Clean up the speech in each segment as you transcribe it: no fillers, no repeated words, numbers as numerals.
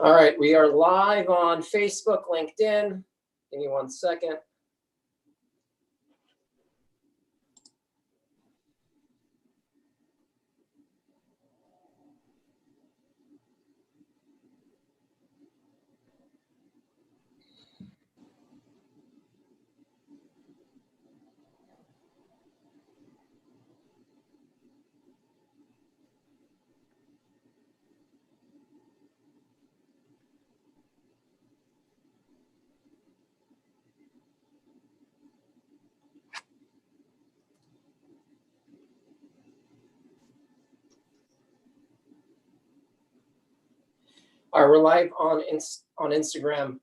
All right, we are live on Facebook, LinkedIn. Give me 1 second. All right, we're live on Instagram.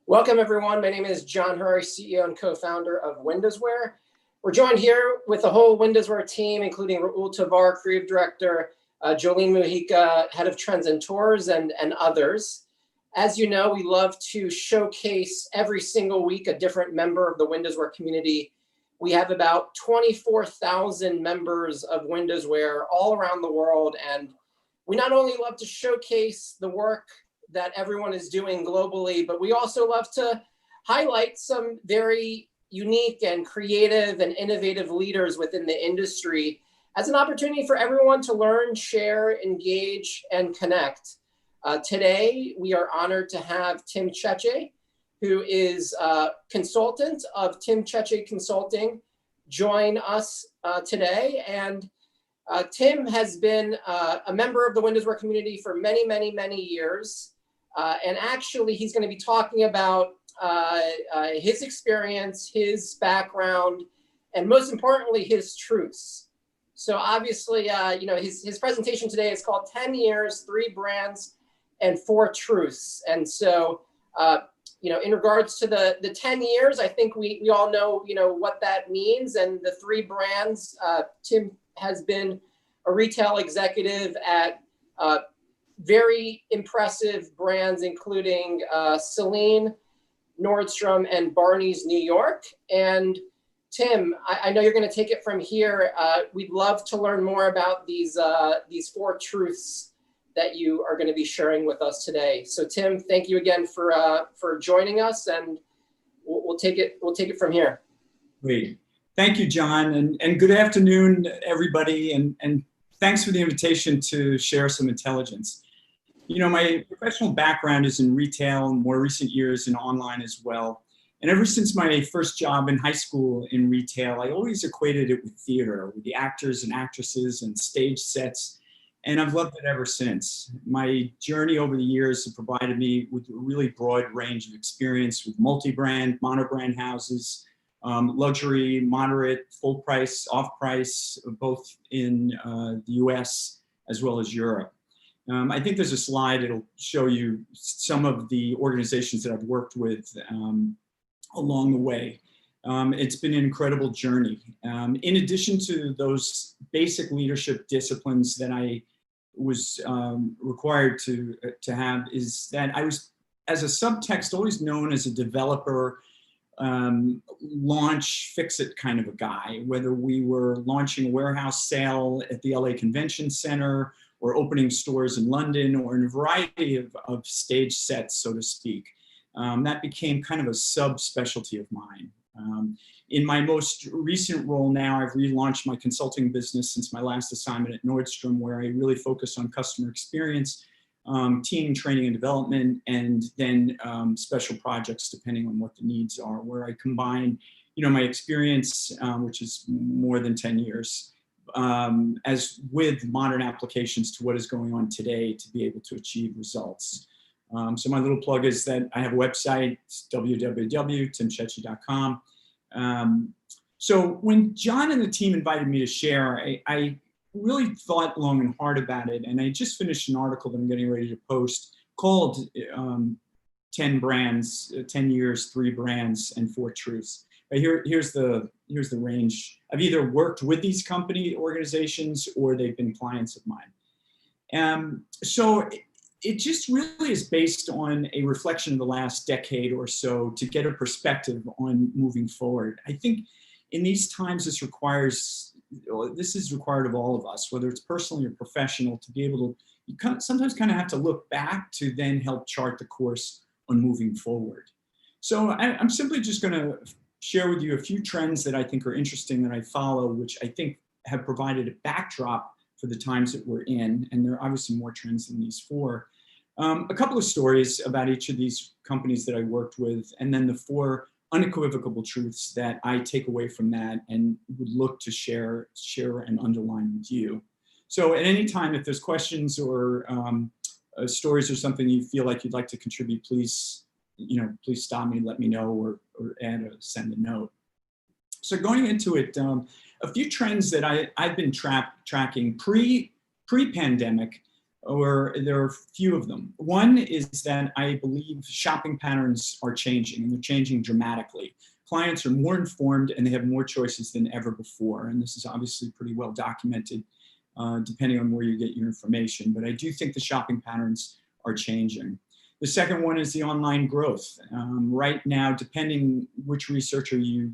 Welcome, everyone. My name is John Hurry, CEO and co-founder of WindowsWear. We're joined here with the whole WindowsWear team, including Raul Tovar, creative director, Jolene Mujica, head of trends and tours, and others. As you know, we love to showcase every single week a different member of the WindowsWear community. We have about 24,000 members of WindowsWear all around the world, and we not only love to showcase the work that everyone is doing globally, but we also love to highlight some very unique and creative and innovative leaders within the industry as an opportunity for everyone to learn, share, engage, and connect. Today, we are honored to have Tim Cheche, who is a consultant of Tim Cheche Consulting, join us today. And Tim has been a member of the WindowsWear community for many, many, many years. And actually, he's going to be talking about his experience, his background, and most importantly, his truths. So obviously, you know, his presentation today is called 10 Years, 3 Brands, and 4 Truths. And so, you know, in regards to the 10 years, I think we all know, you know, what that means. And the 3 brands, Tim has been a retail executive at very impressive brands, including CELINE, NORDSTROM, and BARNEYS, New York. And Tim, I know you're going to take it from here. We'd love to learn more about these 4 truths that you are going to be sharing with us today. So Tim, thank you again for joining us, and we'll take it from here. Great. Thank you, John, and good afternoon, everybody, and thanks for the invitation to share some intelligence. You know, my professional background is in retail, and more recent years in online as well. And ever since my first job in high school in retail, I always equated it with theater, with the actors and actresses and stage sets. And I've loved it ever since. My journey over the years has provided me with a really broad range of experience with multi-brand, mono-brand houses, luxury, moderate, full price, off price, both in the US as well as Europe. I think there's a slide that'll show you some of the organizations that I've worked with along the way. It's been an incredible journey. In addition to those basic leadership disciplines that I was required to have, is that I was, as a subtext, always known as a developer, launch, fix it kind of a guy, whether we were launching a warehouse sale at the LA Convention Center or opening stores in London or in a variety of stage sets, so to speak. That became kind of a subspecialty of mine. In my most recent role now, I've relaunched my consulting business since my last assignment at Nordstrom, where I really focus on customer experience, team training and development, and then special projects depending on what the needs are, where I combine, you know, my experience, which is more than 10 years, as with modern applications to what is going on today to be able to achieve results. So my little plug is that I have a website, it's www.timcheche.com. So when John and the team invited me to share, I really thought long and hard about it, and I just finished an article that I'm getting ready to post called 10 brands, 10 years, 3 brands, and 4 truths. But here's the range. I've either worked with these company organizations or they've been clients of mine. So it just really is based on a reflection of the last decade or so to get a perspective on moving forward. I think in these times, this is required of all of us, whether it's personally or professional, to be able to, sometimes kind of have to look back to then help chart the course on moving forward. So I'm simply just going to share with you a few trends that I think are interesting that I follow, which I think have provided a backdrop for the times that we're in. And there are obviously more trends than these four. A couple of stories about each of these companies that I worked with, and then the four unequivocal truths that I take away from that and would look to share and underline with you. So at any time, if there's questions or stories or something you feel like you'd like to contribute, please stop me, let me know, or send a note. So going into it, a few trends that I've been tracking pre-pandemic, or there are a few of them. One is that I believe shopping patterns are changing, and they're changing dramatically. Clients are more informed and they have more choices than ever before. And this is obviously pretty well documented, depending on where you get your information. But I do think the shopping patterns are changing. The second one is the online growth. Right now, depending which researcher you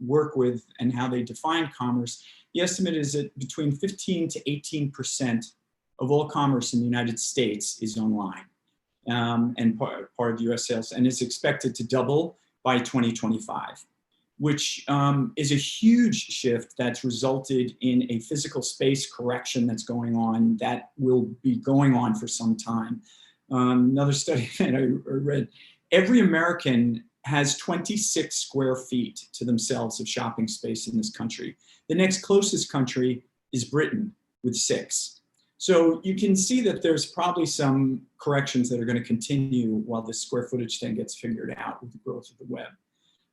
work with and how they define commerce, the estimate is that between 15 to 18% of all commerce in the United States is online, and part of US sales, and is expected to double by 2025, which is a huge shift that's resulted in a physical space correction that's going on, that will be going on for some time. Another study that I read, every American has 26 square feet to themselves of shopping space in this country. The next closest country is Britain with 6. So you can see that there's probably some corrections that are going to continue while the square footage thing gets figured out with the growth of the web.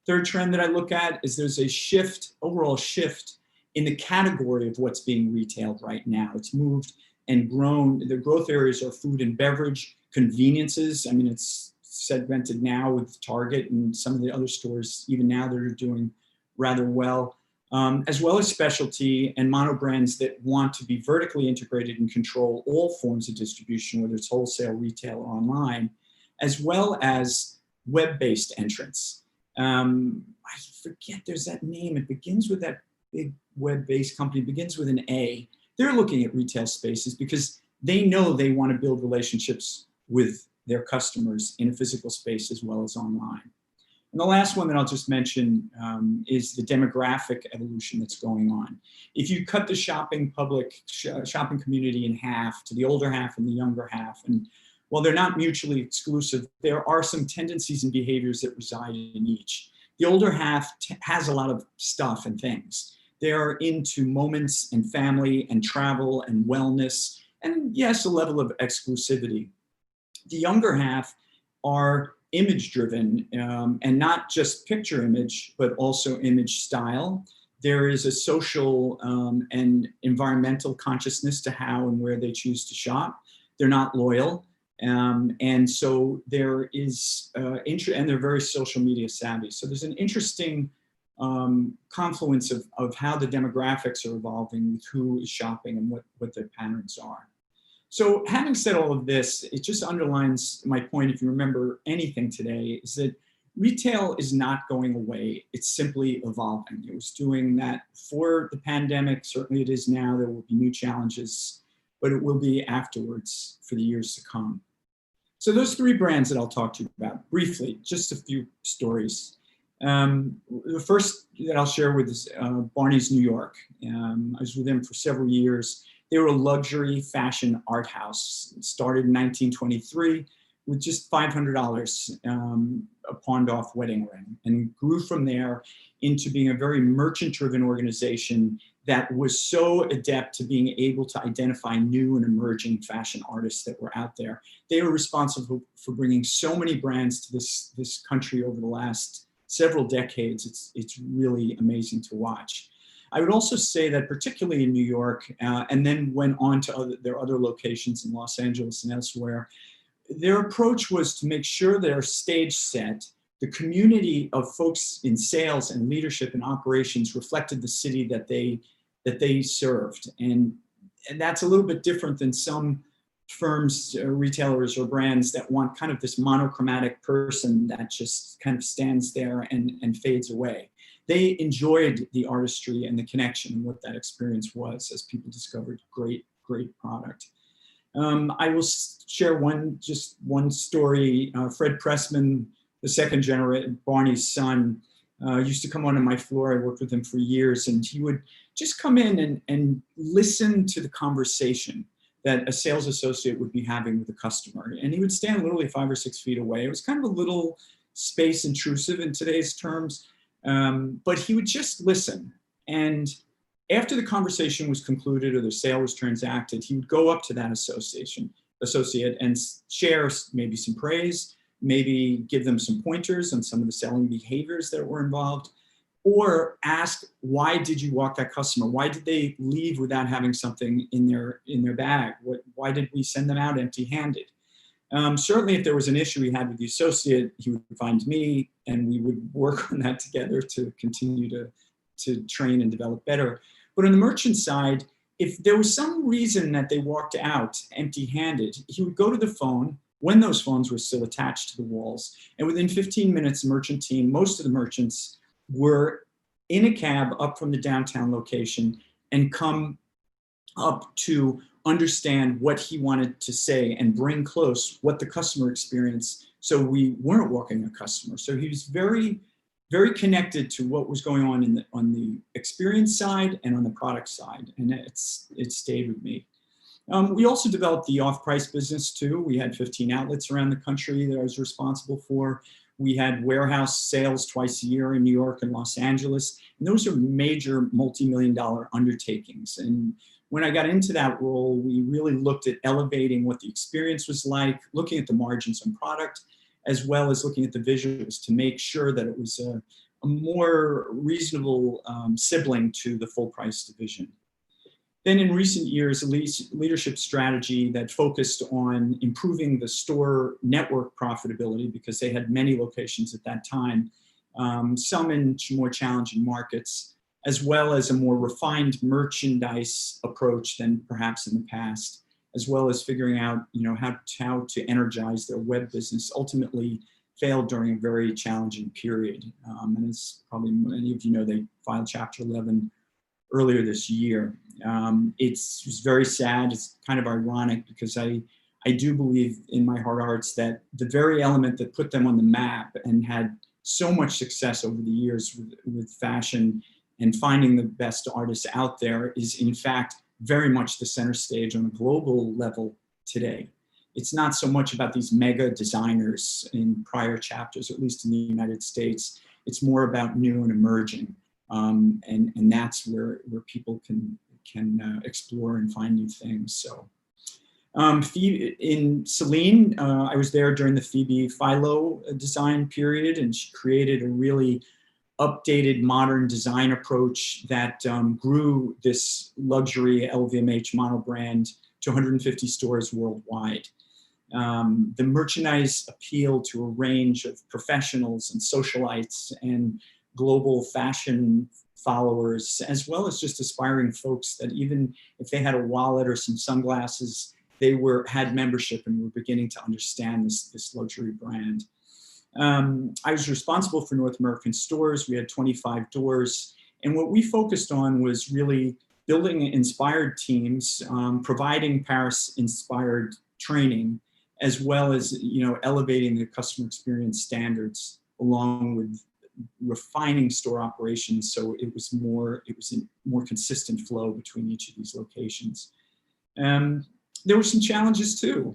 Third trend that I look at is there's a shift, overall shift in the category of what's being retailed right now. It's moved and grown. The growth areas are food and beverage, conveniences. I mean, it's segmented now with Target and some of the other stores, even now, that are doing rather well. As well as specialty and mono brands that want to be vertically integrated and control all forms of distribution, whether it's wholesale, retail, or online, as well as web-based entrants. I forget, there's that name. It begins with that big web-based company, begins with an A. They're looking at retail spaces because they know they want to build relationships with their customers in a physical space as well as online. And the last one that I'll just mention is the demographic evolution that's going on. If you cut the shopping community in half, to the older half and the younger half, and while they're not mutually exclusive, there are some tendencies and behaviors that reside in each. The older half has a lot of stuff and things. They're into moments and family and travel and wellness, and yes, a level of exclusivity. The younger half are image driven, and not just picture image, but also image style. There is a social and environmental consciousness to how and where they choose to shop. They're not loyal. And so there is, and they're very social media savvy. So there's an interesting confluence of how the demographics are evolving with who is shopping and what their patterns are. So having said all of this, it just underlines my point, if you remember anything today, is that retail is not going away. It's simply evolving. It was doing that before the pandemic. Certainly it is now. There will be new challenges, but it will be afterwards for the years to come. So those 3 brands that I'll talk to you about briefly, just a few stories. The first that I'll share with is BARNEYS New York. I was with them for several years. They were a luxury fashion art house. It started in 1923 with just $500, a pawned off wedding ring, and grew from there into being a very merchant-driven organization that was so adept to being able to identify new and emerging fashion artists that were out there. They were responsible for bringing so many brands to this country over the last several decades. It's really amazing to watch. I would also say that particularly in New York, and then went on to their other locations in Los Angeles and elsewhere, their approach was to make sure their stage set, the community of folks in sales and leadership and operations, reflected the city that they served. And that's a little bit different than some firms, retailers, or brands that want kind of this monochromatic person that just kind of stands there and fades away. they enjoyed the artistry and the connection and what that experience was as people discovered great product. I will share just one story. Fred Pressman, the second generation, Barney's son, used to come onto my floor. I worked with him for years, and he would just come in and listen to the conversation that a sales associate would be having with a customer. And he would stand literally 5 or 6 feet away. It was kind of a little space intrusive in today's terms, but he would just listen. And after the conversation was concluded or the sale was transacted, he would go up to that associate and share maybe some praise, maybe give them some pointers on some of the selling behaviors that were involved, or ask, why did you walk that customer? Why did they leave without having something in their bag? Why did we send them out empty-handed? Certainly, if there was an issue he had with the associate, he would find me, and we would work on that together to continue to train and develop better. But on the merchant side, if there was some reason that they walked out empty-handed, he would go to the phone when those phones were still attached to the walls. And within 15 minutes, the merchant team, most of the merchants, were in a cab up from the downtown location and come up to understand what he wanted to say and bring close what the customer experienced, so we weren't walking a customer. So he was very, very connected to what was going on the experience side and on the product side, and it stayed with me. We also developed the off-price business too. We had 15 outlets around the country that I was responsible for. We had warehouse sales twice a year in New York and Los Angeles. And those are major multi-million-dollar undertakings. And when I got into that role, we really looked at elevating what the experience was like, looking at the margins on product, as well as looking at the visuals to make sure that it was a more reasonable sibling to the full price division. Then in recent years, a leadership strategy that focused on improving the store network profitability, because they had many locations at that time, some in more challenging markets, as well as a more refined merchandise approach than perhaps in the past, as well as figuring out how to energize their web business, ultimately failed during a very challenging period. And as probably many of you know, they filed Chapter 11 earlier this year. It was very sad. It's kind of ironic because I do believe in my heart of hearts that the very element that put them on the map and had so much success over the years with fashion and finding the best artists out there is in fact very much the center stage on a global level today. It's not so much about these mega designers in prior chapters, at least in the United States. It's more about new and emerging. And that's where people can explore and find new things. So in CELINE, I was there during the Phoebe Philo design period, and she created a really updated modern design approach that grew this luxury LVMH monobrand to 150 stores worldwide. The merchandise appealed to a range of professionals and socialites and global fashion followers, as well as just aspiring folks that even if they had a wallet or some sunglasses, they had membership and were beginning to understand this luxury brand. I was responsible for North American stores. We had 25 doors. And what we focused on was really building inspired teams, providing Paris-inspired training, as well as elevating the customer experience standards, along with refining store operations so it was a more consistent flow between each of these locations. There were some challenges too,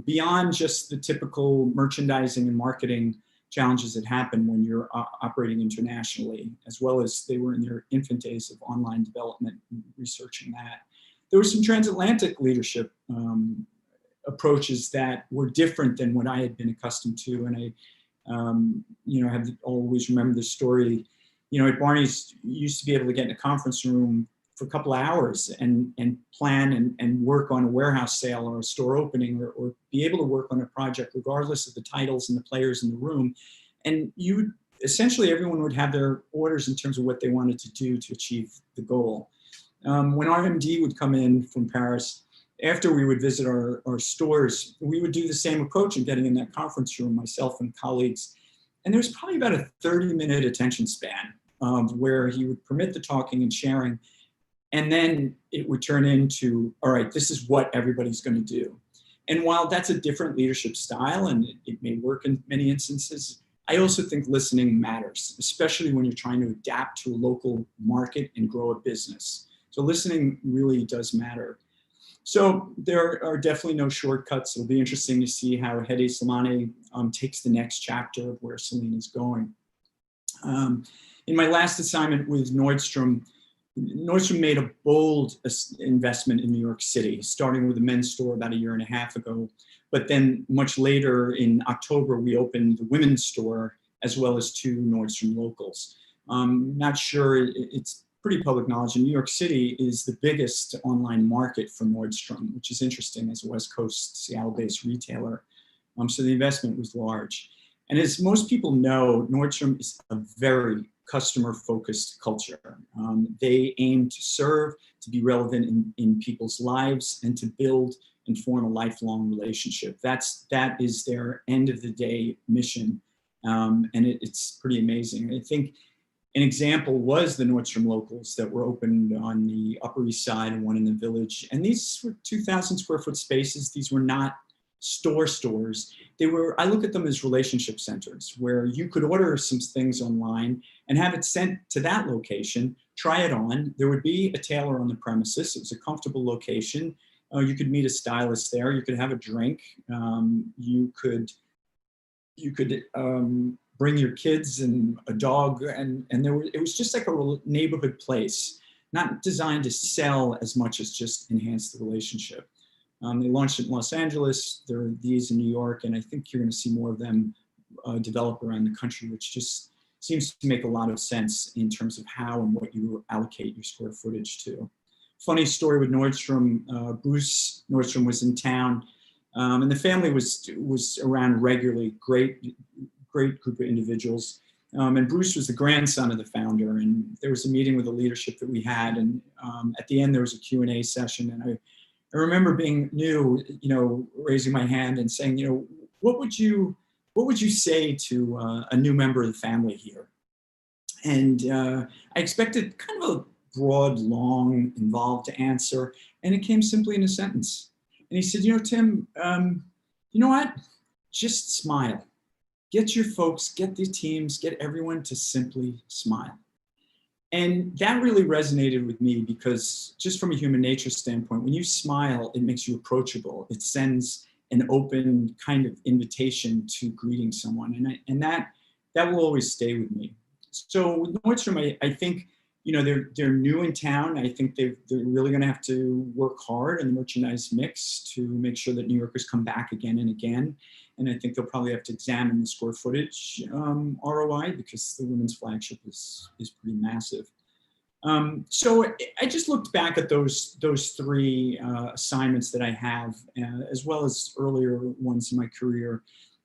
beyond just the typical merchandising and marketing challenges that happen when you're operating internationally, as well as they were in their infant days of online development and researching that. There were some transatlantic leadership approaches that were different than what I had been accustomed to, and I have always remembered the story. At Barney's, you used to be able to get in a conference room for a couple of hours and plan and work on a warehouse sale or a store opening, or be able to work on a project regardless of the titles and the players in the room. And essentially everyone would have their orders in terms of what they wanted to do to achieve the goal. When our MD would come in from Paris, after we would visit our stores, we would do the same approach in getting in that conference room, myself and colleagues. And there's probably about a 30-minute attention span where he would permit the talking and sharing. And then it would turn into, all right, this is what everybody's going to do. And while that's a different leadership style and it may work in many instances, I also think listening matters, especially when you're trying to adapt to a local market and grow a business. So listening really does matter. So there are definitely no shortcuts. It'll be interesting to see how CELINE takes the next chapter of where CELINE is going. In my last assignment with Nordstrom made a bold investment in New York City, starting with a men's store about 1.5 years ago. But then much later in October, we opened the women's store as well as 2 Nordstrom locals. Not sure, it's pretty public knowledge. And New York City is the biggest online market for Nordstrom, which is interesting as a West Coast, Seattle-based retailer. So the investment was large. And as most people know, Nordstrom is a very customer-focused culture. They aim to serve, to be relevant in people's lives, and to build and form a lifelong relationship. That is their end of the day mission, and it's pretty amazing. I think an example was the Nordstrom locals that were opened on the Upper East Side and one in the Village. And these were 2,000 square foot spaces. These were not stores. They were, I look at them as relationship centers where you could order some things online and have it sent to that location, try it on. There would be a tailor on the premises. It was a comfortable location. You could meet a stylist there. You could have a drink. You could bring your kids and a dog, and it was just like a neighborhood place, not designed to sell as much as just enhance the relationship. They launched it in Los Angeles. There are these in New York, and I think you're going to see more of them develop around the country, which just seems to make a lot of sense in terms of how and what you allocate your square footage to. Funny story with Nordstrom. Bruce Nordstrom was in town, and the family was around regularly. Great group of individuals. And Bruce was the grandson of the founder, and there was a meeting with the leadership that we had, and at the end there was a Q&A session, and I remember being new, raising my hand and saying, what would you say to a new member of the family here? And I expected kind of a broad, long, involved answer, and it came simply in a sentence. And he said, Tim, you know what? Just smile. Get your folks, get the teams, get everyone to simply smile. And that really resonated with me because just from a human nature standpoint, when you smile, it makes you approachable. It sends an open kind of invitation to greeting someone. And that will always stay with me. So with Nordstrom, I think, they're new in town. I think they're really going to have to work hard in the merchandise mix to make sure that New Yorkers come back again and again. And I think they'll probably have to examine the square footage ROI because the women's flagship is pretty massive. So I just looked back at those 3 assignments that I have, as well as earlier ones in my career.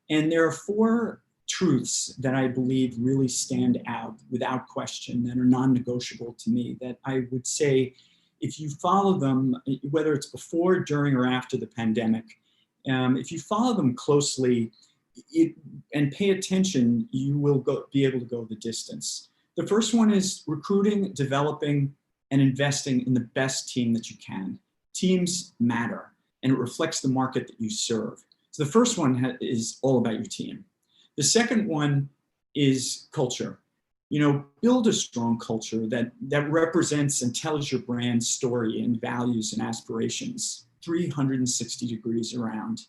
And there are 4 truths that I believe really stand out without question, that are non-negotiable to me, that I would say if you follow them, whether it's before, during, or after the pandemic, if you follow them closely and pay attention, you will be able to go the distance. The first one is recruiting, developing, and investing in the best team that you can. Teams matter, and it reflects the market that you serve. So the first one is all about your team. The second one is culture. Build a strong culture that represents and tells your brand story and values and aspirations 360 degrees around.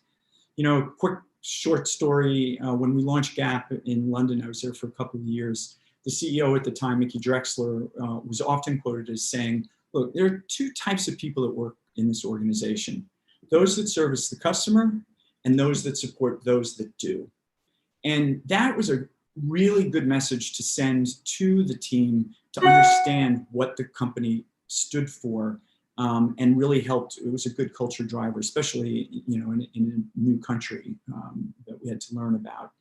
Quick short story, when we launched Gap in London, I was there for a couple of years. The CEO at the time, Mickey Drexler, was often quoted as saying, look, there are 2 types of people that work in this organization. Those that service the customer and those that support those that do. And that was a really good message to send to the team to understand what the company stood for, and really helped. It was a good culture driver, especially in a new country that we had to learn about.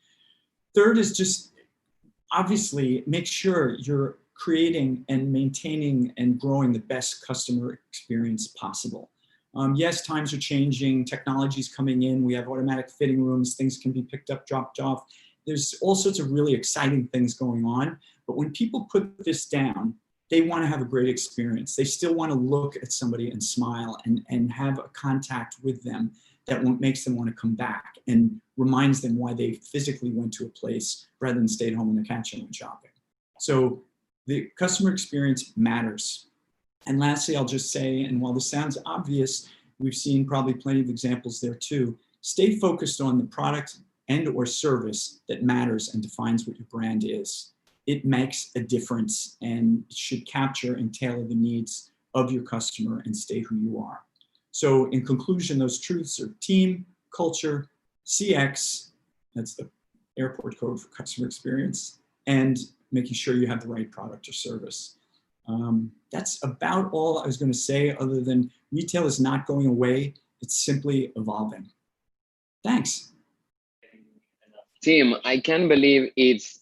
Third is just obviously make sure you're creating and maintaining and growing the best customer experience possible. Yes, times are changing, technology's coming in, we have automatic fitting rooms, things can be picked up, dropped off. there's all sorts of really exciting things going on. But when people put this down, they want to have a great experience. They still want to look at somebody and smile and have a contact with them that makes them want to come back and reminds them why they physically went to a place rather than stayed home on the couch and went shopping. So the customer experience matters. And lastly, I'll just say, and while this sounds obvious, we've seen probably plenty of examples there too, stay focused on the product and or service that matters and defines what your brand is. It makes a difference and should capture and tailor the needs of your customer and stay who you are. So in conclusion, those truths are team, culture, CX, that's the airport code for customer experience, and making sure you have the right product or service. That's about all I was going to say, other than retail is not going away. It's simply evolving. Thanks. Tim, I can't believe it's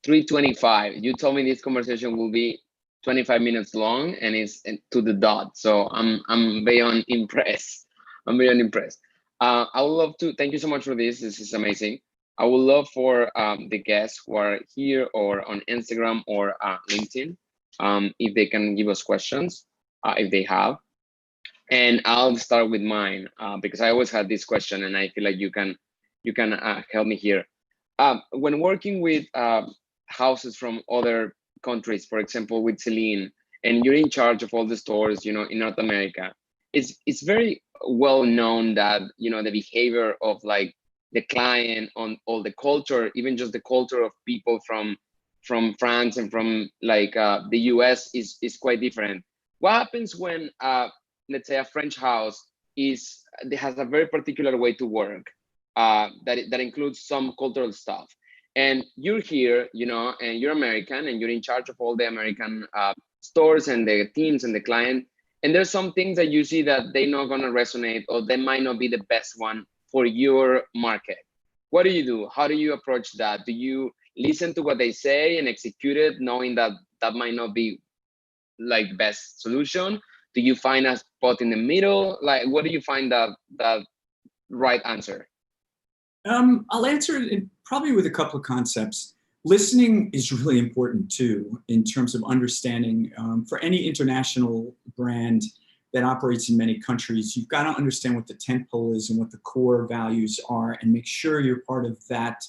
3:25. You told me this conversation will be 25 minutes long and it's to the dot. So I'm beyond impressed. I'm beyond impressed. I would love to, thank you so much for this. This is amazing. I would love for the guests who are here or on Instagram or LinkedIn, if they can give us questions, if they have. And I'll start with mine because I always had this question and I feel like you can help me here. When working with houses from other countries, for example, with CELINE, and you're in charge of all the stores, you know, in North America, it's very well known that, you know, the behavior of like the client on all the culture, even just the culture of people from France and from like the US is quite different. What happens when, let's say, a French house has a very particular way to work that includes some cultural stuff? And you're here, you know, and you're American and you're in charge of all the American stores and the teams and the client. And there's some things that you see that they're not gonna resonate or they might not be the best one for your market. What do? How do you approach that? Do you listen to what they say and execute it, knowing that that might not be like best solution? Do you find a spot in the middle? Like, what do you find that right answer? I'll answer it probably with a couple of concepts. Listening is really important too, in terms of understanding. For any international brand that operates in many countries, you've got to understand what the tentpole is and what the core values are, and make sure you're part of that,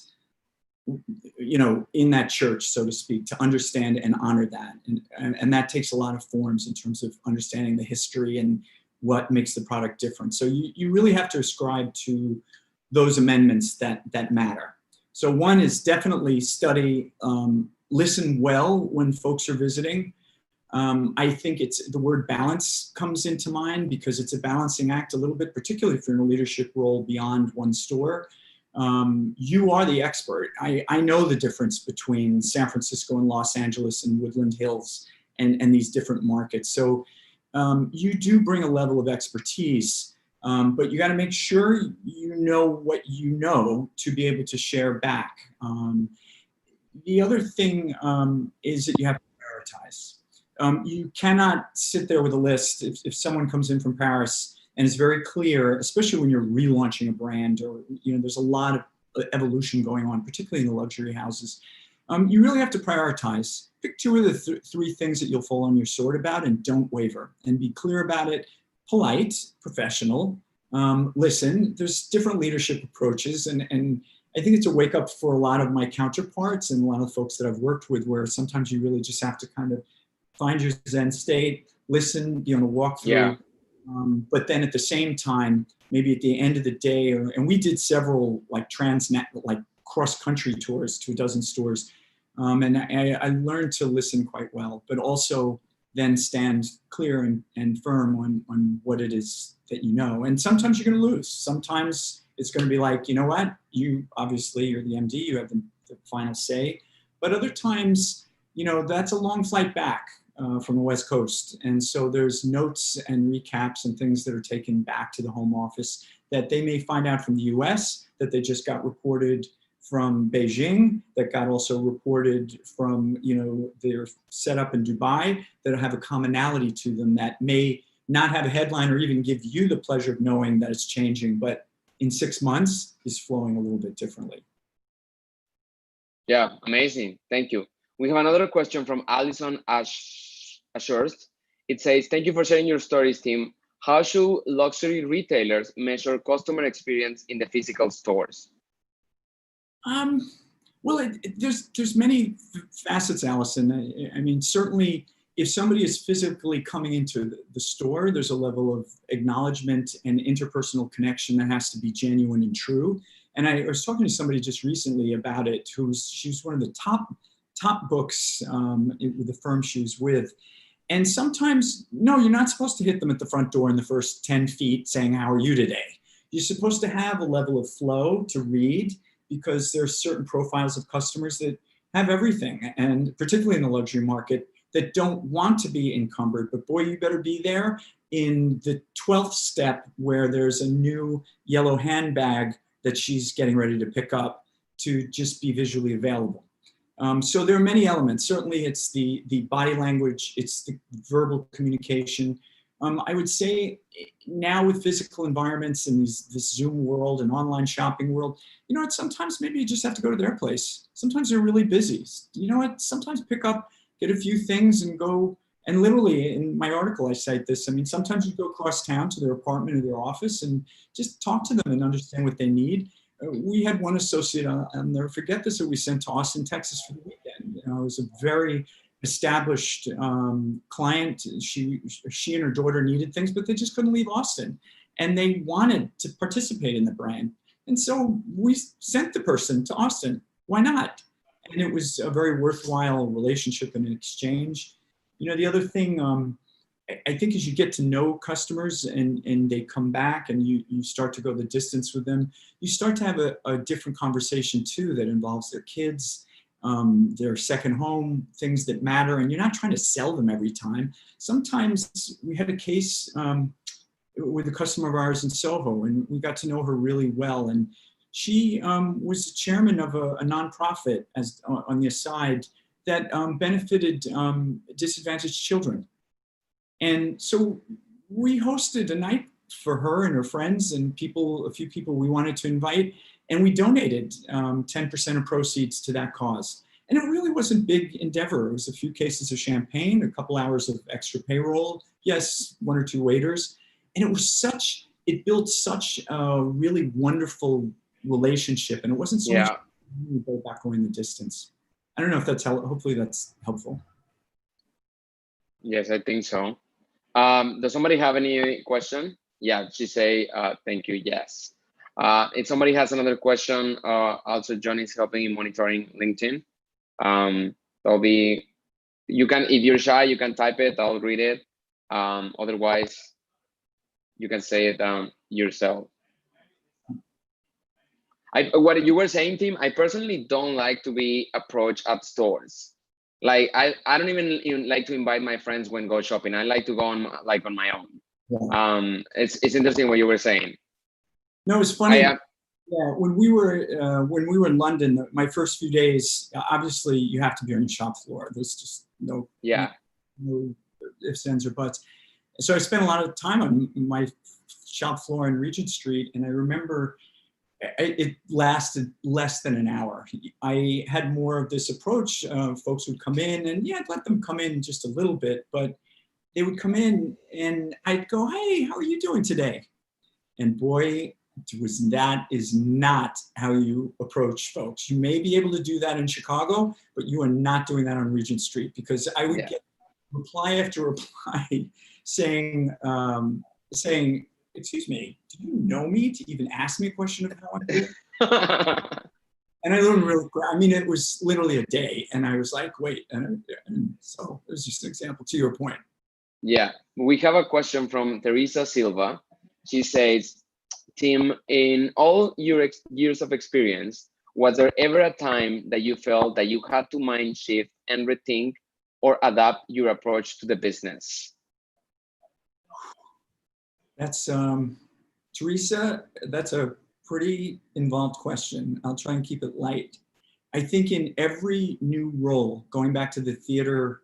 you know, in that church, so to speak, to understand and honor that. And that takes a lot of forms in terms of understanding the history and what makes the product different. So you really have to ascribe to those amendments that matter. So one is definitely study, listen well when folks are visiting. I think the word balance comes into mind because it's a balancing act a little bit, particularly if you're in a leadership role beyond one store. You are the expert. I know the difference between San Francisco and Los Angeles and Woodland Hills and these different markets. So you do bring a level of expertise. But you got to make sure you know what you know to be able to share back. The other thing is that you have to prioritize. You cannot sit there with a list. If someone comes in from Paris and it's very clear, especially when you're relaunching a brand or, you know, there's a lot of evolution going on, particularly in the luxury houses. You really have to prioritize. Pick two of the three things that you'll fall on your sword about and don't waver and be clear about it. Polite, professional, listen. There's different leadership approaches, and I think it's a wake up for a lot of my counterparts and a lot of folks that I've worked with, where sometimes you really just have to kind of find your Zen state, listen, be on a walkthrough. Yeah. But then at the same time, maybe at the end of the day, and we did several like cross-country tours to a dozen stores, and I learned to listen quite well, but also then stand clear and firm on what it is that you know. And sometimes you're going to lose. Sometimes it's going to be like, you know what, you obviously, you're the MD, you have the final say. But other times, you know, that's a long flight back from the West Coast. And so there's notes and recaps and things that are taken back to the home office that they may find out from the US, that they just got reported from Beijing, that got also reported from, you know, their setup in Dubai, that have a commonality to them that may not have a headline or even give you the pleasure of knowing that it's changing, but in 6 months is flowing a little bit differently. Yeah, amazing. Thank you. We have another question from Alison Ashurst. It says, thank you for sharing your stories, team. How should luxury retailers measure customer experience in the physical stores? Well, there's many facets, Allison. I mean, certainly, if somebody is physically coming into the store, there's a level of acknowledgement and interpersonal connection that has to be genuine and true. And I was talking to somebody just recently about it, she's one of the top books with the firm she was with. And sometimes, no, you're not supposed to hit them at the front door in the first 10 feet saying, how are you today? You're supposed to have a level of flow to read, because there's certain profiles of customers that have everything, and particularly in the luxury market, that don't want to be encumbered. But boy, you better be there in the 12th step where there's a new yellow handbag that she's getting ready to pick up, to just be visually available. So there are many elements. Certainly it's the body language, it's the verbal communication. I would say now with physical environments and this Zoom world and online shopping world, you know what, sometimes maybe you just have to go to their place. Sometimes they're really busy. You know what, sometimes pick up, get a few things and go. And literally in my article, I cite this. I mean, sometimes you go across town to their apartment or their office and just talk to them and understand what they need. We had one associate, I'll never forget this, that we sent to Austin, Texas for the weekend. You know, it was a very established client. She and her daughter needed things, but they just couldn't leave Austin. And they wanted to participate in the brand. And so we sent the person to Austin. Why not? And it was a very worthwhile relationship and an exchange. You know, the other thing, I think as you get to know customers and they come back and you start to go the distance with them, you start to have a different conversation too that involves their kids, their second home, things that matter, and you're not trying to sell them every time. Sometimes we had a case with a customer of ours in Soho, and we got to know her really well. And she was the chairman of a nonprofit on the aside that benefited disadvantaged children. And so we hosted a night for her and her friends and a few people we wanted to invite, and we donated 10% of proceeds to that cause. And it really wasn't a big endeavor. It was a few cases of champagne, a couple hours of extra payroll, yes, 1 or 2 waiters. And it built such a really wonderful relationship, and it wasn't so much go back going the distance. I don't know if hopefully that's helpful. Yes, I think so. Does somebody have any question? Yeah, she say, thank you, yes. If somebody has another question, also John is helping in monitoring LinkedIn. That'll be, if you're shy, you can type it, I'll read it. Otherwise, you can say it yourself. What you were saying, Tim, I personally don't like to be approached at stores. Like I don't even like to invite my friends when go shopping. I like to go on my own. Yeah. It's interesting what you were saying. No, it's funny. Yeah, when we were in London, my first few days, obviously you have to be on the shop floor. There's just no ifs, ands, or buts. So I spent a lot of time on my shop floor in Regent Street, and I remember it lasted less than an hour. I had more of this approach. Folks would come in, and I'd let them come in just a little bit, but they would come in and I'd go, hey, how are you doing today? And boy, that is not how you approach folks. You may be able to do that in Chicago, but you are not doing that on Regent Street, because I would get reply after reply saying, excuse me, do you know me to even ask me a question of how I'm doing? And I learned it was literally a day, and I was like, wait, and so it was just an example to your point. Yeah, we have a question from Teresa Silva. She says, Tim, in all your years of experience, was there ever a time that you felt that you had to mind shift and rethink or adapt your approach to the business? That's, Teresa, that's a pretty involved question. I'll try and keep it light. I think in every new role, going back to the theater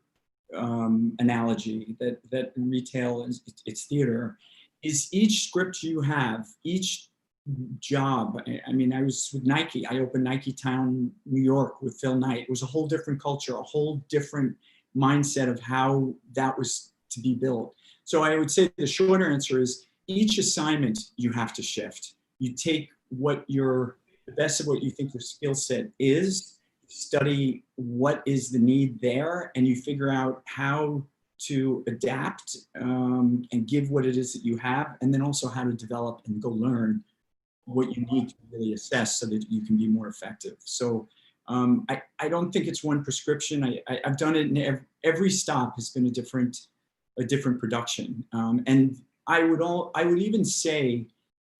analogy, that in retail it's theater, is each script you have, each job. I mean, I was with Nike. I opened Nike Town, New York with Phil Knight. It was a whole different culture, a whole different mindset of how that was to be built. So I would say the shorter answer is each assignment you have to shift. You take the best of what you think your skill set is, study what is the need there, and you figure out how to adapt and give what it is that you have, and then also how to develop and go learn what you need to really assess so that you can be more effective. So I don't think it's one prescription. I've done it in every stop has been a different production. And I would even say,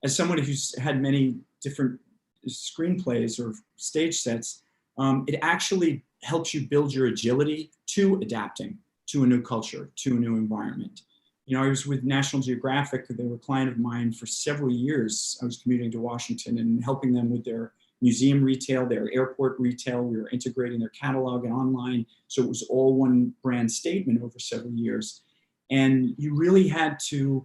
as someone who's had many different screenplays or stage sets, it actually helps you build your agility to adapting to a new culture, to a new environment. You know, I was with National Geographic. They were a client of mine for several years. I was commuting to Washington and helping them with their museum retail, their airport retail. We were integrating their catalog and online. So it was all one brand statement over several years. And you really had to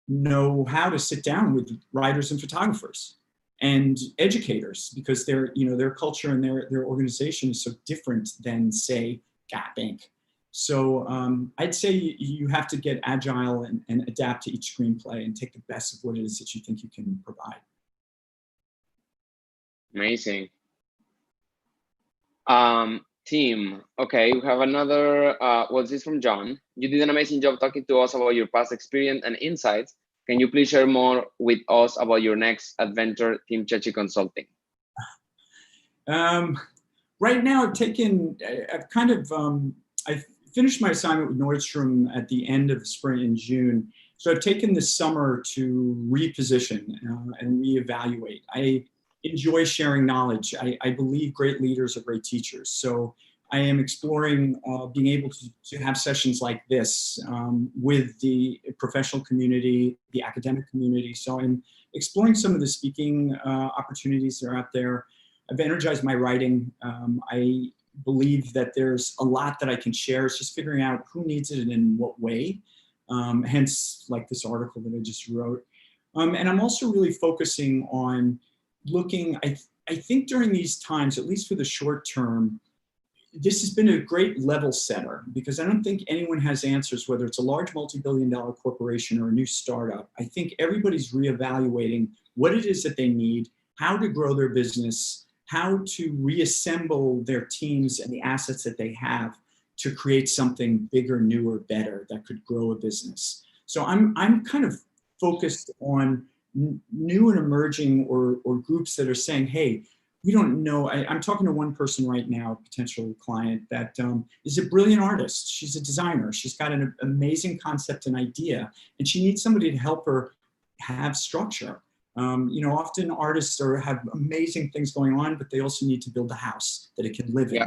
know how to sit down with writers and photographers and educators, because their culture and their organization is so different than, say, Gap Inc. So I'd say you have to get agile and adapt to each screenplay and take the best of what it is that you think you can provide. Amazing. Team, okay, we have another, this is from John. You did an amazing job talking to us about your past experience and insights. Can you please share more with us about your next adventure, Team Chechi Consulting? Right now, I've finished my assignment with Nordstrom at the end of the spring in June. So I've taken this summer to reposition and reevaluate. I enjoy sharing knowledge. I believe great leaders are great teachers. So I am exploring being able to have sessions like this with the professional community, the academic community. So I'm exploring some of the speaking opportunities that are out there. I've energized my writing. I believe that there's a lot that I can share. It's just figuring out who needs it and in what way. Hence, like this article that I just wrote. And I'm also really focusing on looking, I think during these times, at least for the short term, this has been a great level setter, because I don't think anyone has answers, whether it's a large multi-billion-dollar corporation or a new startup. I think everybody's reevaluating what it is that they need, how to grow their business, how to reassemble their teams and the assets that they have to create something bigger, newer, better that could grow a business. So I'm kind of focused on new and emerging or groups that are saying, hey, we don't know. I'm talking to one person right now, a potential client, that is a brilliant artist. She's a designer. She's got an amazing concept and idea, and she needs somebody to help her have structure. Often artists have amazing things going on, but they also need to build a house that it can live in.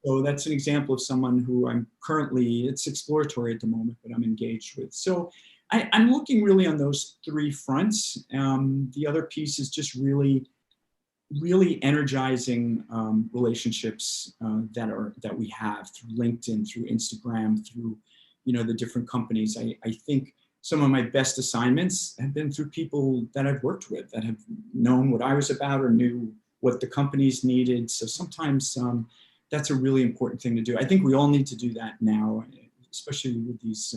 So that's an example of someone who it's exploratory at the moment, but I'm engaged with. So I'm looking really on those three fronts. The other piece is just really energizing relationships that we have through LinkedIn, through Instagram, through the different companies. I think some of my best assignments have been through people that I've worked with, that have known what I was about or knew what the companies needed. So sometimes that's a really important thing to do. I think we all need to do that now, especially with these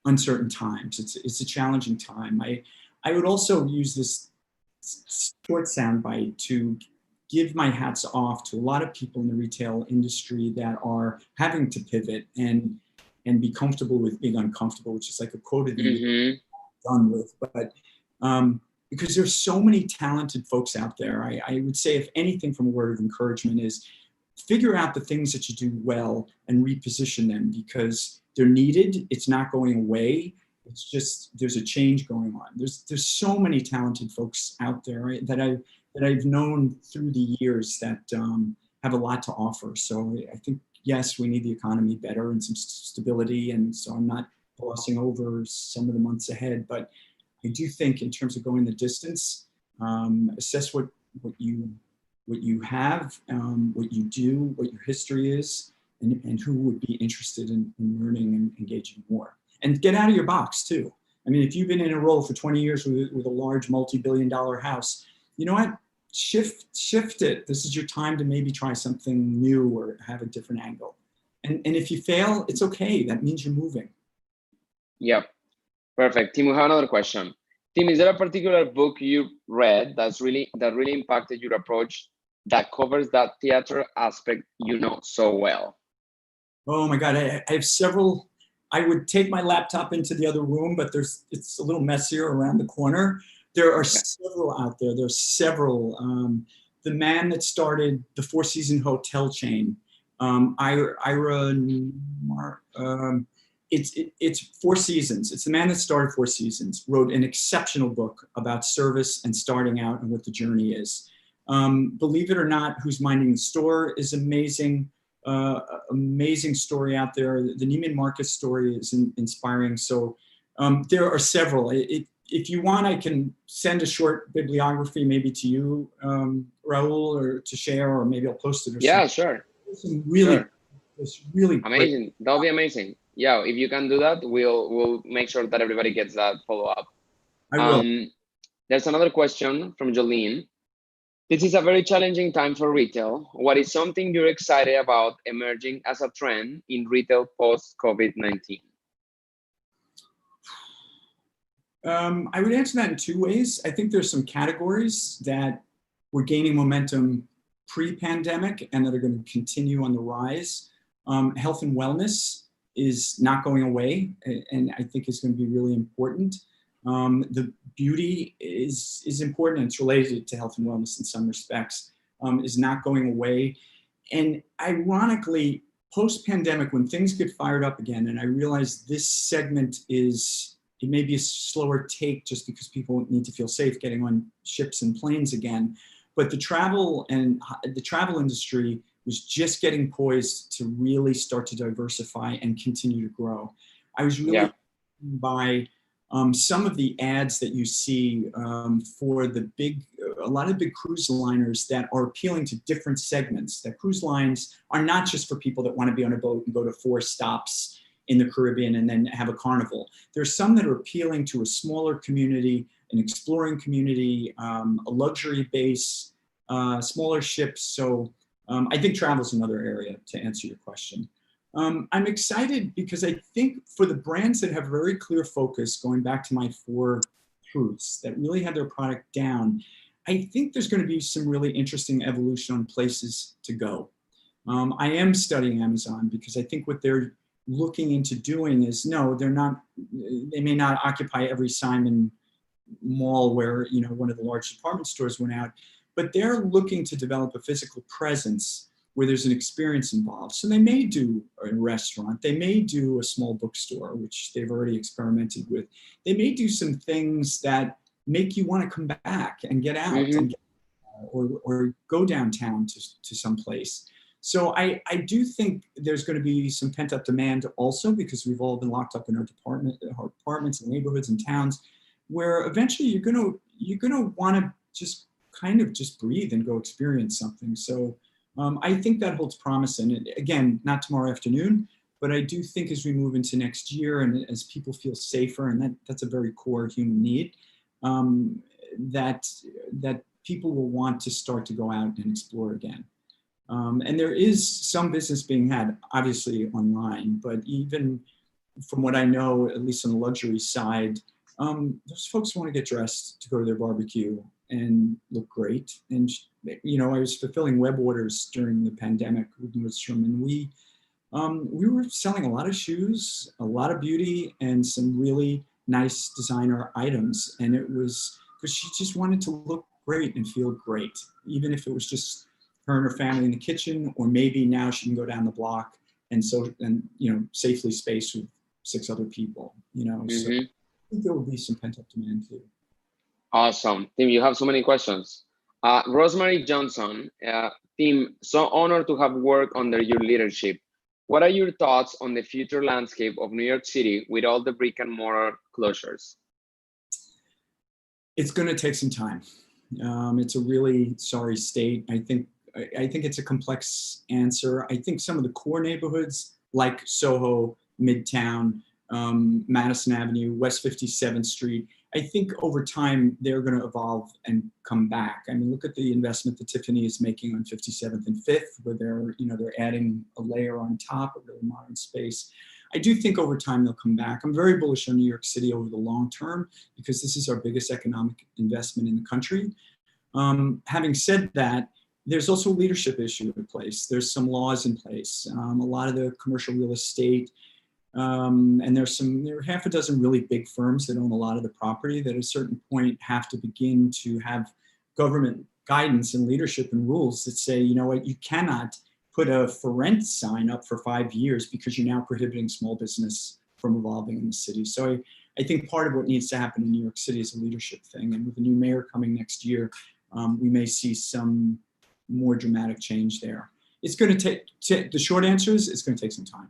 uncertain times. It's a challenging time. I would also use this short soundbite to give my hats off to a lot of people in the retail industry that are having to pivot and be comfortable with being uncomfortable, which is like a quote of the year done with. But because there's so many talented folks out there, I would say, if anything, from a word of encouragement, is figure out the things that you do well and reposition them, because they're needed. It's not going away. It's just, there's a change going on. There's so many talented folks out there that I've known through the years that have a lot to offer. So I think, yes, we need the economy better and some stability. And so I'm not glossing over some of the months ahead, but I do think in terms of going the distance, assess what you have, what you do, what your history is, and who would be interested in learning and engaging more. And get out of your box too. I mean, if you've been in a role for 20 years with a large multi-billion-dollar house, you know what? Shift it. This is your time to maybe try something new or have a different angle. And if you fail, it's okay. That means you're moving. Yep. Perfect. Tim, we have another question. Tim, is there a particular book you read that really impacted your approach that covers that theater aspect so well? Oh my God, I have several. I would take my laptop into the other room, but it's a little messier around the corner. There are several out there. There's several. The man that started the Four Seasons hotel chain, it's Four Seasons. It's the man that started Four Seasons, wrote an exceptional book about service and starting out and what the journey is. Believe it or not, Who's Minding the Store is amazing. Amazing story out there. The Neiman Marcus story is inspiring. So there are several. If you want, I can send a short bibliography maybe to you, Raul, or to share, or maybe I'll post it. Or yeah, something. sure. It's really amazing. Great. That'll be amazing. Yeah, if you can do that, we'll make sure that everybody gets that follow up. I will. There's another question from Jolene. This is a very challenging time for retail. What is something you're excited about emerging as a trend in retail post-COVID-19? I would answer that in two ways. I think there's some categories that were gaining momentum pre-pandemic and that are going to continue on the rise. Health and wellness is not going away, and I think is going to be really important. The beauty is important, and it's related to health and wellness in some respects, is not going away. And ironically, post-pandemic, when things get fired up again, and I realize this segment it may be a slower take just because people need to feel safe getting on ships and planes again, but the travel industry was just getting poised to really start to diversify and continue to grow. I was really by some of the ads that you see for a lot of big cruise liners that are appealing to different segments. That cruise lines are not just for people that want to be on a boat and go to 4 stops in the Caribbean and then have a carnival. There's some that are appealing to a smaller community, an exploring community, a luxury base, smaller ships. So I think travel is another area to answer your question. I'm excited because I think for the brands that have very clear focus, going back to my 4 truths, that really have their product down, I think there's going to be some really interesting evolution on places to go. I am studying Amazon because I think what they're looking into doing is, they may not occupy every Simon mall where, one of the large department stores went out, but they're looking to develop a physical presence where there's an experience involved. So they may do a restaurant, they may do a small bookstore, which they've already experimented with. They may do some things that make you want to come back and get out and or go downtown to some place. So I do think there's going to be some pent-up demand also because we've all been locked up in our apartments and neighborhoods and towns, where eventually you're going to want to just kind of just breathe and go experience something. So I think that holds promise. And again, not tomorrow afternoon, but I do think as we move into next year and as people feel safer, and that's a very core human need, that people will want to start to go out and explore again. And there is some business being had, obviously online, but even from what I know, at least on the luxury side, those folks want to get dressed to go to their barbecue and look great. And, I was fulfilling web orders during the pandemic with NORDSTROM, and we were selling a lot of shoes, a lot of beauty, and some really nice designer items. And it was because she just wanted to look great and feel great, even if it was just her and her family in the kitchen, or maybe now she can go down the block and safely space with 6 other people, So I think there will be some pent-up demand too. Awesome. Tim, you have so many questions. Rosemary Johnson, Tim, so honored to have worked under your leadership. What are your thoughts on the future landscape of New York City with all the brick and mortar closures? It's going to take some time. It's a really sorry state. I think it's a complex answer. I think some of the core neighborhoods like Soho, Midtown, Madison Avenue, West 57th Street. I think over time they're going to evolve and come back. I mean, look at the investment that Tiffany is making on 57th and 5th, where they're adding a layer on top, a really modern space. I do think over time they'll come back. I'm very bullish on New York City over the long term because this is our biggest economic investment in the country. Having said that, there's also a leadership issue in place. There's some laws in place. A lot of the commercial real estate, and there are half a dozen really big firms that own a lot of the property that at a certain point have to begin to have government guidance and leadership and rules that say, you know what, you cannot put a for rent sign up for 5 years because you're now prohibiting small business from evolving in the city. So I think part of what needs to happen in New York City is a leadership thing. And with the new mayor coming next year, we may see some more dramatic change there. It's going to take, the short answer is it's going to take some time.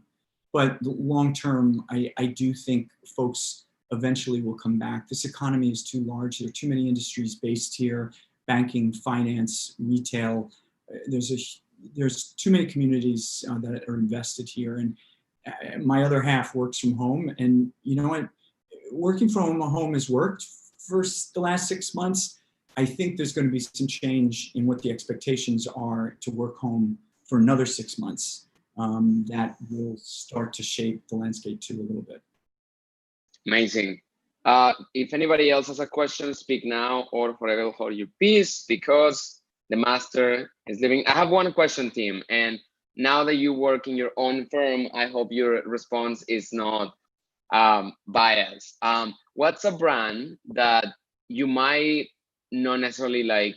But long term, I do think folks eventually will come back. This economy is too large. There are too many industries based here, banking, finance, retail. There's too many communities that are invested here. And my other half works from home. And you know what? Working from home has worked for the last 6 months. I think there's going to be some change in what the expectations are to work home for another 6 months. That will start to shape the landscape too a little bit. Amazing. If anybody else has a question, speak now or forever hold your peace because the master is leaving. I have one question, team. And now that you work in your own firm, I hope your response is not biased. What's a brand that you might not necessarily like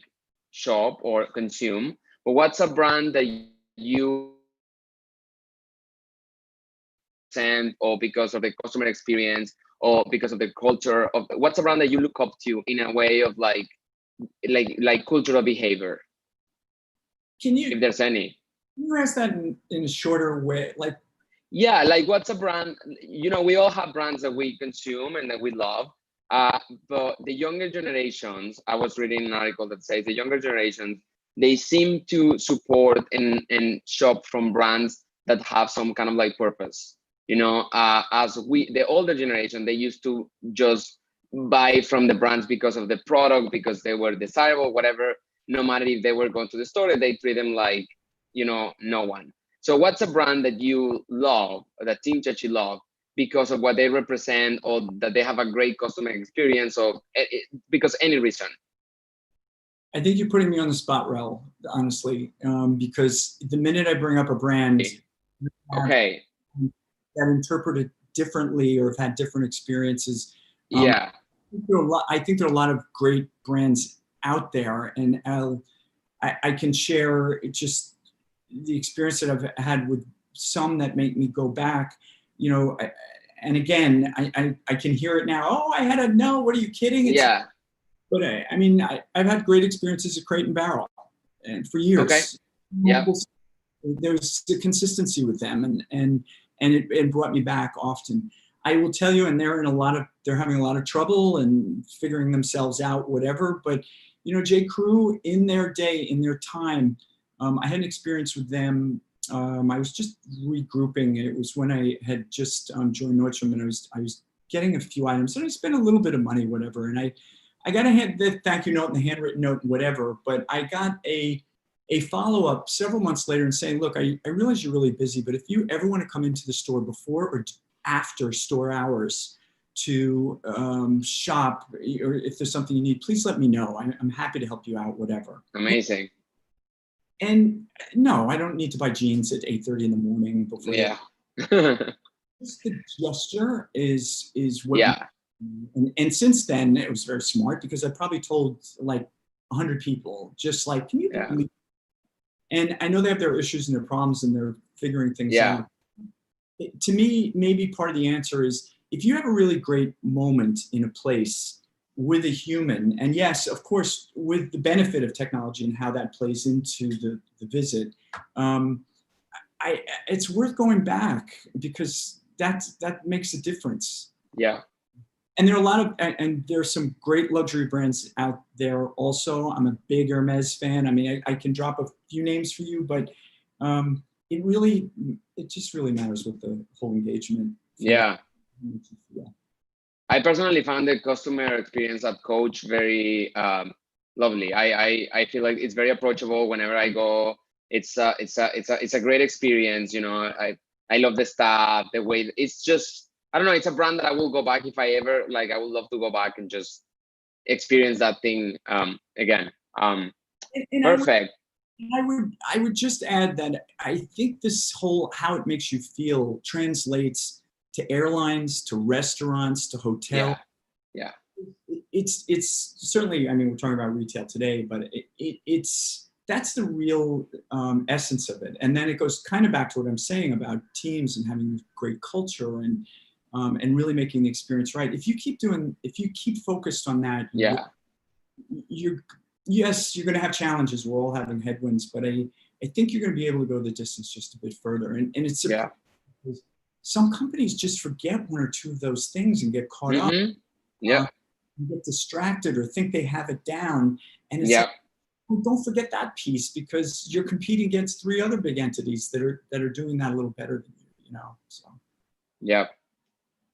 shop or consume, but what's a brand that you send or because of the customer experience or because of the culture of what's a brand that you look up to in a way of like cultural behavior? Can you, if there's any? Can you ask that in a shorter way? Like, yeah, like what's a brand, you know, we all have brands that we consume and that we love. But the younger generations, I was reading an article that says the younger generations, they seem to support and shop from brands that have some kind of like purpose. You know, the older generation, they used to just buy from the brands because of the product, because they were desirable, whatever, no matter if they were going to the store, they treat them like, you know, no one. So what's a brand that you love, or that Team Chachi love, because of what they represent or that they have a great customer experience or because any reason? I think you're putting me on the spot, Raul, honestly, because the minute I bring up a brand okay, that interpret it differently or have had different experiences, yeah, I think there are a lot of great brands out there, and I can share just the experience that I've had with some that make me go back, you know, and again, I can hear it now. Oh, I had a no, what are you kidding? It's, yeah. But I mean, I've had great experiences at Crate and Barrel and for years. Okay. Yeah. There's the consistency with them and it brought me back often. I will tell you, and they're having a lot of trouble and figuring themselves out, whatever. But, you know, J. Crew in their day, in their time, I had an experience with them. I was just regrouping. It was when I had just joined Nordstrom, and I was getting a few items, and I spent a little bit of money, whatever. And I got the thank you note and the handwritten note, whatever. But I got a follow-up several months later and saying, look, I realize you're really busy, but if you ever want to come into the store before or after store hours to shop, or if there's something you need, please let me know. I'm happy to help you out, whatever. Amazing. And no, I don't need to buy jeans at 8:30 in the morning before. Yeah. Just the gesture is what. Yeah. And since then, it was very smart because I probably told like 100 people, just like, can you believe? And I know they have their issues and their problems and they're figuring things out. To me, maybe part of the answer is if you have a really great moment in a place with a human, and yes, of course, with the benefit of technology and how that plays into the visit, it's worth going back because that makes a difference. Yeah. And there are a lot of, and there's some great luxury brands out there also. I'm a big Hermes fan. I mean, I can drop a few names for you, but it just really matters with the whole engagement. Yeah. makes you feel? I personally found the customer experience at Coach very lovely. I feel like it's very approachable whenever I go. It's a great experience. You know, I love the staff, the way it's just, I don't know. It's a brand that I will go back if I ever, like, I would love to go back and just experience that thing again. And Perfect. I would just add that I think this whole how it makes you feel translates to airlines, to restaurants, to hotels. Yeah. It's certainly, I mean, we're talking about retail today, but that's the real essence of it. And then it goes kind of back to what I'm saying about teams and having great culture and really making the experience right. If you keep focused on that, yes, you're going to have challenges. We're all having headwinds, but I think you're going to be able to go the distance just a bit further. And it's because some companies just forget one or two of those things and get caught up. And get distracted or think they have it down. And it's like, well, don't forget that piece, because you're competing against 3 other big entities that are doing that a little better than you know. So. Yeah.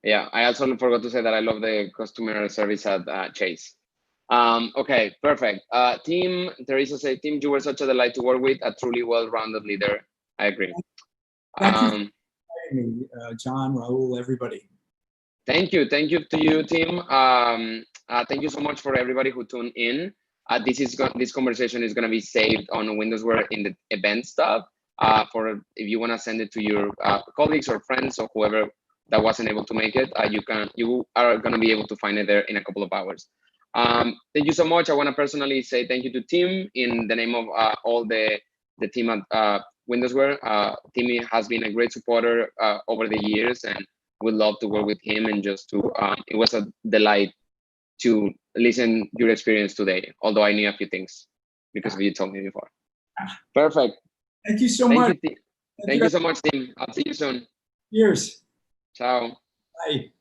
I also forgot to say that I love the customer service at Chase. Okay, perfect. Team, Teresa said, Team, you were such a delight to work with, a truly well-rounded leader. I agree. Thank you for having me, John, Raul, everybody. Thank you to you, Team. Thank you so much for everybody who tuned in. This conversation is gonna be saved on WindowsWear in the event stuff. For if you wanna send it to your colleagues or friends or whoever that wasn't able to make it, you are gonna be able to find it there in a couple of hours. Thank you so much. I wanna personally say thank you to Tim in the name of all the team at WindowsWear. Tim has been a great supporter over the years, and would love to work with him, and just to it was a delight to listen your experience today, although I knew a few things because you told me before. Perfect. Thank you so much. Thank you so much, Tim. I'll see you soon. Cheers. Ciao. Bye.